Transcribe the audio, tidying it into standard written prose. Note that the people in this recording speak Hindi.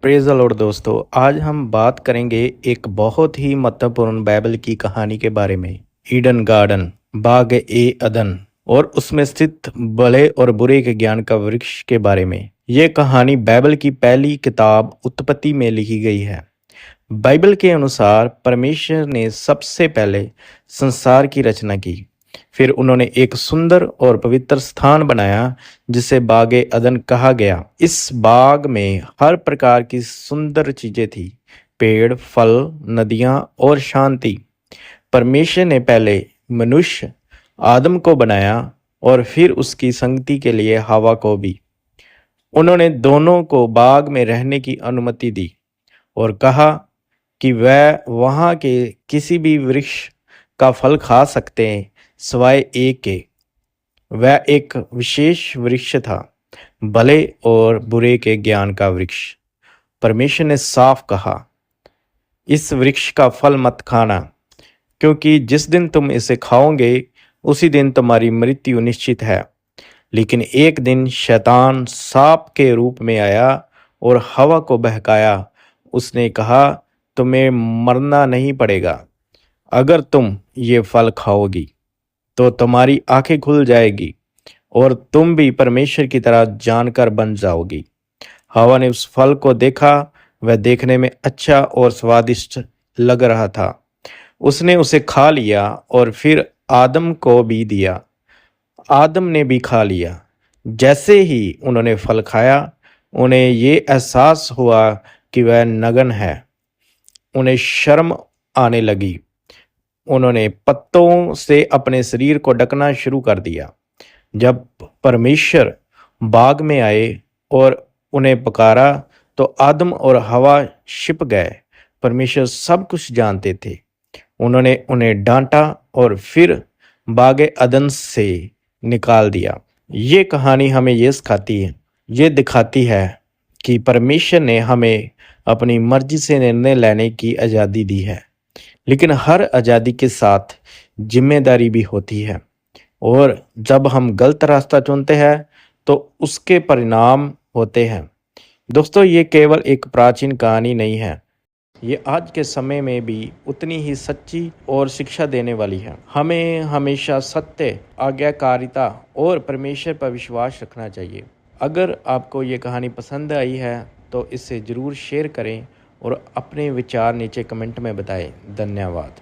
प्रेज़ द लॉर्ड दोस्तों, आज हम बात करेंगे एक बहुत ही महत्वपूर्ण बाइबल की कहानी के बारे में। ईडन गार्डन, बाग ए अदन और उसमें स्थित भले और बुरे के ज्ञान का वृक्ष के बारे में। ये कहानी बाइबल की पहली किताब उत्पत्ति में लिखी गई है। बाइबल के अनुसार परमेश्वर ने सबसे पहले संसार की रचना की। फिर उन्होंने एक सुंदर और पवित्र स्थान बनाया जिसे बागे अदन कहा गया। इस बाग में हर प्रकार की सुंदर चीजें थी, पेड़, फल, नदियां और शांति। परमेश्वर ने पहले मनुष्य आदम को बनाया और फिर उसकी संगति के लिए हवा को भी। उन्होंने दोनों को बाग में रहने की अनुमति दी और कहा कि वह वहां के किसी भी वृक्ष का फल खा सकते हैं सिवाय एक के। वह एक विशेष वृक्ष था, भले और बुरे के ज्ञान का वृक्ष। परमेश्वर ने साफ कहा, इस वृक्ष का फल मत खाना, क्योंकि जिस दिन तुम इसे खाओगे उसी दिन तुम्हारी मृत्यु निश्चित है। लेकिन एक दिन शैतान सांप के रूप में आया और हवा को बहकाया। उसने कहा, तुम्हें मरना नहीं पड़ेगा। अगर तुम ये फल खाओगी तो तुम्हारी आंखें खुल जाएगी और तुम भी परमेश्वर की तरह जानकर बन जाओगी। हवा ने उस फल को देखा, वह देखने में अच्छा और स्वादिष्ट लग रहा था। उसने उसे खा लिया और फिर आदम को भी दिया। आदम ने भी खा लिया। जैसे ही उन्होंने फल खाया, उन्हें ये एहसास हुआ कि वह नग्न है। उन्हें शर्म आने लगी। उन्होंने पत्तों से अपने शरीर को ढकना शुरू कर दिया। जब परमेश्वर बाग में आए और उन्हें पुकारा तो आदम और हवा छिप गए। परमेश्वर सब कुछ जानते थे। उन्होंने उन्हें डांटा और फिर बाग अदन से निकाल दिया। ये कहानी हमें ये दिखाती है कि परमेश्वर ने हमें अपनी मर्जी से निर्णय लेने की आज़ादी दी है, लेकिन हर आज़ादी के साथ जिम्मेदारी भी होती है। और जब हम गलत रास्ता चुनते हैं तो उसके परिणाम होते हैं। दोस्तों, ये केवल एक प्राचीन कहानी नहीं है, ये आज के समय में भी उतनी ही सच्ची और शिक्षा देने वाली है। हमें हमेशा सत्य, आज्ञाकारिता और परमेश्वर पर विश्वास रखना चाहिए। अगर आपको ये कहानी पसंद आई है तो इसे ज़रूर शेयर करें और अपने विचार नीचे कमेंट में बताएं। धन्यवाद।